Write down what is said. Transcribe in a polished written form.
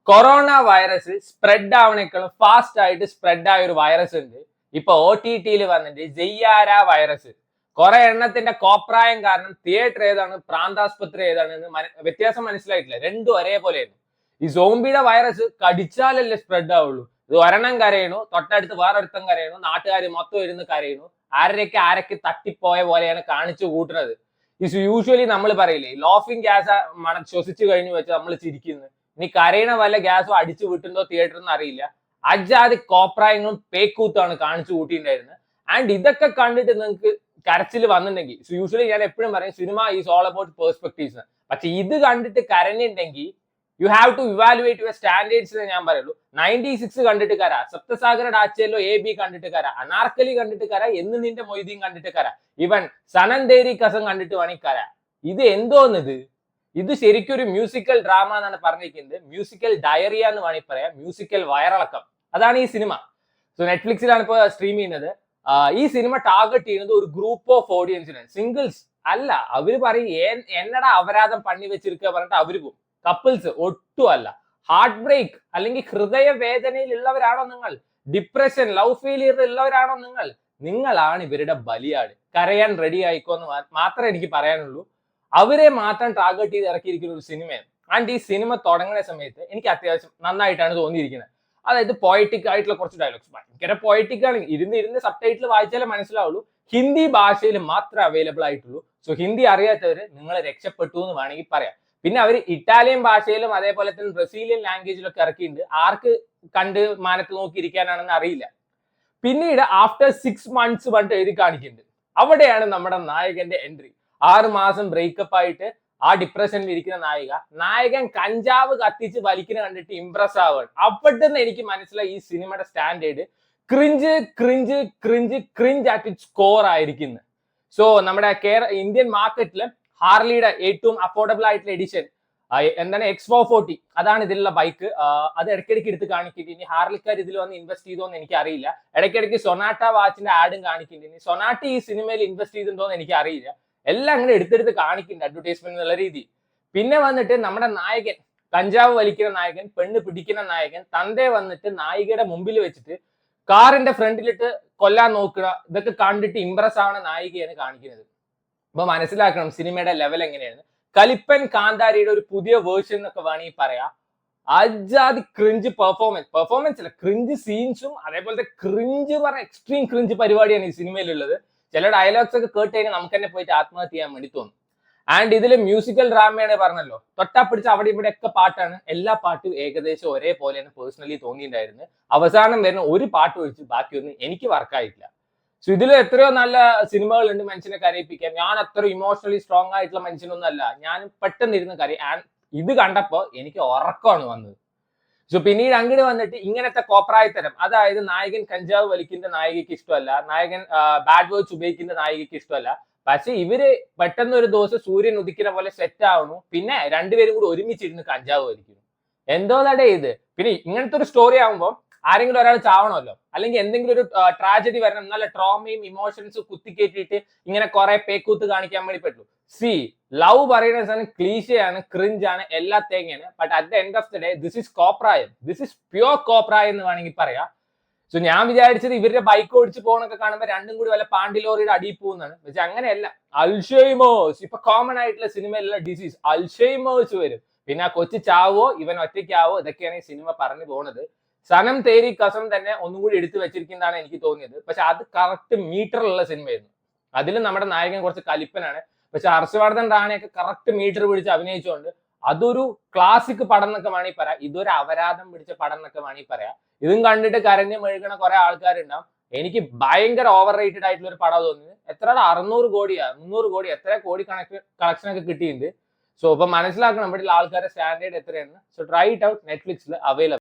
Corona virus spread ആവണേക്കാളും fast ആയിട്ട് spread ആയ ഒരു വൈറസ് ഉണ്ട്. ഇപ്പൊ OTT വന്നിട്ട് ജയ്യാര വൈറസ്. കുറെ എണ്ണത്തിന്റെ കോപ്രായം കാരണം തിയേറ്റർ ഏതാണ് പ്രാന്താസ്പത്രി ഏതാണ് എന്ന് വ്യത്യാസം മനസ്സിലായിട്ടില്ല. രണ്ടും ഒരേപോലെയാണ്. ഈ സോംബിയുടെ വൈറസ് കടിച്ചാലല്ലേ സ്പ്രെഡ് ആവുള്ളൂ. ഇത് ഒരെണ്ണം കരയണു, തൊട്ടടുത്ത് വേറൊരുത്തം കരയണു, നാട്ടുകാർ മൊത്തം ഇരുന്ന് കരയണു, ആരൊക്കെ തട്ടിപ്പോയ പോലെയാണ് കാണിച്ചു കൂട്ടുന്നത്. യൂഷ്വലി നമ്മൾ പറയില്ലേ, ലോഫിംഗ് ഗ്യാസ് ശ്വസിച്ചു കഴിഞ്ഞു വെച്ച് നമ്മൾ ചിരിക്കുന്നത്. ഇനി കരയണ വല്ല ഗ്യാസും അടിച്ചു വിട്ടുണ്ടോ തിയേറ്ററിൽ നിന്ന് അറിയില്ല. അജാതി കോപ്രായങ്ങളും പേക്കൂത്താണ് കാണിച്ചു കൂട്ടിയിട്ടുണ്ടായിരുന്നത്. ആൻഡ് ഇതൊക്കെ കണ്ടിട്ട് നിങ്ങൾക്ക് കരച്ചിൽ വന്നിട്ടുണ്ടെങ്കിൽ, യൂഷ്വലി ഞാൻ എപ്പോഴും പറയും cinema is all about perspectives. പക്ഷെ ഇത് കണ്ടിട്ട് കരഞ്ഞിട്ടുണ്ടെങ്കിൽ you have to evaluate your standards എന്ന് ഞാൻ പറയുള്ളൂ. 96 കണ്ടിട്ട് കര, സപ്തസാഗര ഡാച്ചയിലോ AB കണ്ടിട്ട് കര, അനാർക്കലി കണ്ടിട്ട് കര, എന്ന് നിന്റെ മൊയ്തീൻ കണ്ടിട്ട് കര, ഇവൻ സനന്തേരി കസം കണ്ടിട്ട് വേണമെങ്കിൽ കര. ഇത് എന്തോന്നത്? ഇത് ശരിക്കും ഒരു മ്യൂസിക്കൽ ഡ്രാമ എന്നാണ് പറഞ്ഞിരിക്കുന്നത്. മ്യൂസിക്കൽ ഡയറിയ എന്ന് വേണമെങ്കിൽ പറയാം. മ്യൂസിക്കൽ വയറിളക്കം, അതാണ് ഈ സിനിമ. സോ നെറ്റ്ഫ്ലിക്സിലാണ് ഇപ്പോൾ സ്ട്രീം ചെയ്യുന്നത്. ഈ സിനിമ ടാർഗറ്റ് ചെയ്യുന്നത് ഒരു ഗ്രൂപ്പ് ഓഫ് ഓഡിയൻസിനാണ്, സിംഗിൾസ് അല്ല. അവര് പറയും എന്നടാ അപരാധം പണി വെച്ചിരിക്കുക പറഞ്ഞിട്ട് അവര് പോകും. കപ്പിൾസ് ഒട്ടും അല്ല. ഹാർട്ട് ബ്രേക്ക് അല്ലെങ്കിൽ ഹൃദയ വേദനയിൽ ഉള്ളവരാണോ നിങ്ങൾ? ഡിപ്രഷൻ, ലവ് ഫെയിലിയർ ഉള്ളവരാണോ നിങ്ങൾ? നിങ്ങളാണ് ഇവരുടെ ബലിയാട്. കരയാൻ റെഡി ആയിക്കോന്ന് മാത്രമേ എനിക്ക് പറയാനുള്ളൂ. അവരെ മാത്രം ടാർഗറ്റ് ചെയ്ത് ഇറക്കിയിരിക്കുന്ന ഒരു സിനിമയാണ്. ആൻഡ് ഈ സിനിമ തുടങ്ങുന്ന സമയത്ത് എനിക്ക് അത്യാവശ്യം നന്നായിട്ടാണ് തോന്നിയിരിക്കുന്നത്. അതായത് പോയറ്റിക് ആയിട്ടുള്ള കുറച്ച് ഡയലോഗ്സ്, ഭയങ്കര പോയറ്റിക് ആണ്. ഇരുന്ന് സബ് ടൈറ്റിൽ വായിച്ചാലേ മനസ്സിലാവുള്ളൂ. ഹിന്ദി ഭാഷയിൽ മാത്രമേ അവൈലബിൾ ആയിട്ടുള്ളൂ. സോ ഹിന്ദി അറിയാത്തവര് നിങ്ങൾ രക്ഷപ്പെട്ടു എന്ന് വേണമെങ്കിൽ പറയാം. പിന്നെ അവർ ഇറ്റാലിയൻ ഭാഷയിലും അതേപോലെ തന്നെ ബ്രസീലിയൻ ലാംഗ്വേജിലൊക്കെ ഇറക്കിയിട്ടുണ്ട്. ആർക്ക് കണ്ട് മാനത്ത് നോക്കിയിരിക്കാനാണെന്ന് അറിയില്ല. പിന്നീട് ആഫ്റ്റർ 6 months പറഞ്ഞിട്ട് എഴുതി കാണിക്കുന്നുണ്ട്. അവിടെയാണ് നമ്മുടെ നായകന്റെ എൻട്രി. 6 മാസം ബ്രേക്കപ്പ് ആയിട്ട് ആ ഡിപ്രഷനിൽ ഇരിക്കുന്ന നായകൻ കഞ്ചാവ് കത്തിച്ച് വലിക്കുന്ന കണ്ടിട്ട് ഇംപ്രസ് ആവുകയാണ്. അപ്പോഴത്തന്നെ എനിക്ക് മനസ്സിലായി ഈ സിനിമയുടെ standard cringe cringe cringe cringe at it score ആയിരിക്കുന്നത്. സോ നമ്മുടെ ഇന്ത്യൻ മാർക്കറ്റിൽ ഹാർലിയുടെ ഏറ്റവും അഫോർഡബിൾ ആയിട്ടുള്ള എഡിഷൻ എന്താണ് X440, അതാണ് ഇതിലുള്ള ബൈക്ക്. അത് ഇടയ്ക്കിടയ്ക്ക് എടുത്ത് കാണിക്കുന്നുണ്ട്. ഇനി ഹാർലിക്കാർ ഇതിൽ വന്ന് ഇൻവെസ്റ്റ് ചെയ്തോ എന്ന് എനിക്ക് അറിയില്ല. ഇടയ്ക്കിടയ്ക്ക് സൊനാട്ട വാച്ചിന്റെ ആഡും കാണിക്കുന്നുണ്ട്. സൊനാട്ട ഈ സിനിമയിൽ ഇൻവെസ്റ്റ് ചെയ്തിട്ടുണ്ടോ എന്ന് എനിക്ക് അറിയില്ല. എല്ലാം അങ്ങനെ എടുത്തെടുത്ത് കാണിക്കുന്നുണ്ട് അഡ്വർടൈസ്മെന്റ് എന്നുള്ള രീതി. പിന്നെ വന്നിട്ട് നമ്മുടെ നായകൻ, കഞ്ചാവ് വലിക്കുന്ന നായകൻ, പെണ്ണ് പിടിക്കുന്ന നായകൻ, തന്റെ വന്നിട്ട് നായികയുടെ മുമ്പിൽ വെച്ചിട്ട് കാറിന്റെ ഫ്രണ്ടിലിട്ട് കൊല്ലാൻ നോക്കുക. ഇതൊക്കെ കണ്ടിട്ട് ഇംപ്രസ് ആവുന്ന നായികയാണ് കാണിക്കുന്നത്. അപ്പൊ മനസ്സിലാക്കണം സിനിമയുടെ ലെവൽ എങ്ങനെയാണ്. കലിപ്പൻ കാന്താരിയുടെ ഒരു പുതിയ വേർഷൻ എന്നൊക്കെ വേണമെങ്കിൽ പറയാം. അജാതി ക്രിഞ്ച് പെർഫോമൻസ് അല്ല, ക്രിഞ്ച് സീൻസും അതേപോലത്തെ ക്രിഞ്ച് പറഞ്ഞ എക്സ്ട്രീം ക്രിഞ്ച് പരിപാടിയാണ് ഈ സിനിമയിലുള്ളത്. ചില ഡയലോഗ്സ് ഒക്കെ കേട്ട് കഴിഞ്ഞാൽ നമുക്ക് തന്നെ പോയിട്ട് ആത്മഹത്യ ചെയ്യാൻ വേണ്ടി തോന്നും. ആൻഡ് ഇതിൽ മ്യൂസിക്കൽ ഡ്രാമയാണ് പറഞ്ഞല്ലോ. തൊട്ടാ പിടിച്ച് അവിടെ ഇവിടെ ഒക്കെ പാട്ടാണ്. എല്ലാ പാട്ടും ഏകദേശം ഒരേപോലെയാണ് പേഴ്സണലി തോന്നിയിട്ടുണ്ടായിരുന്നത്. അവസാനം വരുന്ന ഒരു പാട്ട് ഒഴിച്ച് ബാക്കിയൊന്നും എനിക്ക് വർക്കായിട്ടില്ല. സോ ഇതിൽ എത്രയോ നല്ല സിനിമകളുണ്ട് മനുഷ്യനെ കരയിപ്പിക്കാൻ. ഞാൻ അത്ര ഇമോഷണലി സ്ട്രോങ് ആയിട്ടുള്ള മനുഷ്യനൊന്നും അല്ല. ഞാൻ പെട്ടെന്ന് ഇരുന്ന് കരയും. ഇത് കണ്ടപ്പോ എനിക്ക് ഉറക്കമാണ് വന്നത്. സോ പിന്നീട് അങ്ങോട്ട് വന്നിട്ട് ഇങ്ങനത്തെ കോപ്രായത്തരം, അതായത് നായകൻ കഞ്ചാവ് വലിക്കുന്ന നായികയ്ക്ക് ഇഷ്ടമല്ല, നായകൻ ബാഡ് വേർഡ്സ് ഉപയോഗിക്കുന്ന നായികയ്ക്ക് ഇഷ്ടമല്ല. പക്ഷെ ഇവര് പെട്ടെന്ന് ഒരു ദിവസം സൂര്യൻ ഉദിക്കുന്ന പോലെ സെറ്റ് ആവണു. പിന്നെ രണ്ടുപേരും കൂടി ഒരുമിച്ചിരുന്ന് കഞ്ചാവ് വലിക്കുന്നു. എന്തോ തടേ ഇത്. പിന്നെ ഇങ്ങനത്തെ ഒരു സ്റ്റോറി ആകുമ്പോൾ ആരെങ്കിലും ഒരാൾ ചാവണമല്ലോ, അല്ലെങ്കിൽ എന്തെങ്കിലും ഒരു ട്രാജഡി വരണം, നല്ല ട്രോമയും ഇമോഷൻസും കുത്തിക്കേറ്റിട്ട് ഇങ്ങനെ കുറെ പേക്കൂത്ത് കാണിക്കാൻ വേണ്ടി പറ്റുള്ളൂ. ലവ് പറയുന്ന സാധനം ക്ലീശയാണ്, ക്രിഞ്ചാണ്, എല്ലാ തേങ്ങയാണ്. But at the end of the day this is കോപ്രായം. ദിസ് ഇസ് പ്യുവർ കോപ്രായം എന്ന് വേണമെങ്കിൽ പറയാം. സോ ഞാൻ വിചാരിച്ചത് ഇവരുടെ ബൈക്ക് ഓടിച്ച് പോകണൊക്കെ കാണുമ്പോൾ രണ്ടും കൂടി വല്ല പാണ്ടി ലോറിയുടെ അടിയിൽ പോകുന്നതാണ്. പക്ഷെ അങ്ങനെയല്ല. അൽഷൈമേഴ്സ്, ഇപ്പൊ കോമൺ ആയിട്ടുള്ള സിനിമയിലുള്ള ഡിസീസ് അൽഷൈമേഴ്സ് വരും. പിന്നെ ആ കൊച്ചു ചാവോ ഇവൻ ഒറ്റയ്ക്കാവോ, ഇതൊക്കെയാണ് ഈ സിനിമ പറഞ്ഞു പോകുന്നത്. സനം തേരി കസം തന്നെ ഒന്നും കൂടി എടുത്തു വെച്ചിരിക്കുന്നതാണ് എനിക്ക് തോന്നിയത്. പക്ഷെ അത് കറക്റ്റ് മീറ്ററിലുള്ള സിനിമയായിരുന്നു. അതിലും നമ്മുടെ നായകൻ കുറച്ച് കലിപ്പനാണ്. പക്ഷെ ഹർഷവർദ്ധൻ റാണയൊക്കെ കറക്റ്റ് മീറ്റർ പിടിച്ച് അഭിനയിച്ചുകൊണ്ട് അതൊരു ക്ലാസിക് പടം എന്നൊക്കെ വേണമെങ്കിൽ പറയാം. ഇതൊരു അപരാധം പിടിച്ച പടം എന്നൊക്കെ വേണമെങ്കിൽ പറയാം. ഇതും കണ്ടിട്ട് കരഞ്ഞ് മെഴുകണ കുറെ ആൾക്കാരുണ്ടാവും. എനിക്ക് ഭയങ്കര ഓവർ റേറ്റഡ് ആയിട്ടുള്ള ഒരു പടം തോന്നിയത്. എത്ര 600 കോടിയാ 300 കോടി എത്ര കോടി കളക്ഷൻ ഒക്കെ കിട്ടിയിട്ടുണ്ട്. സോ ഇപ്പൊ മനസ്സിലാക്കണം ഇവിടെ ആൾക്കാരുടെ സ്റ്റാൻഡേർഡ് എത്രയാണ്. So try it out. നെറ്റ്ഫ്ലിക്സിൽ അവൈലബിൾ.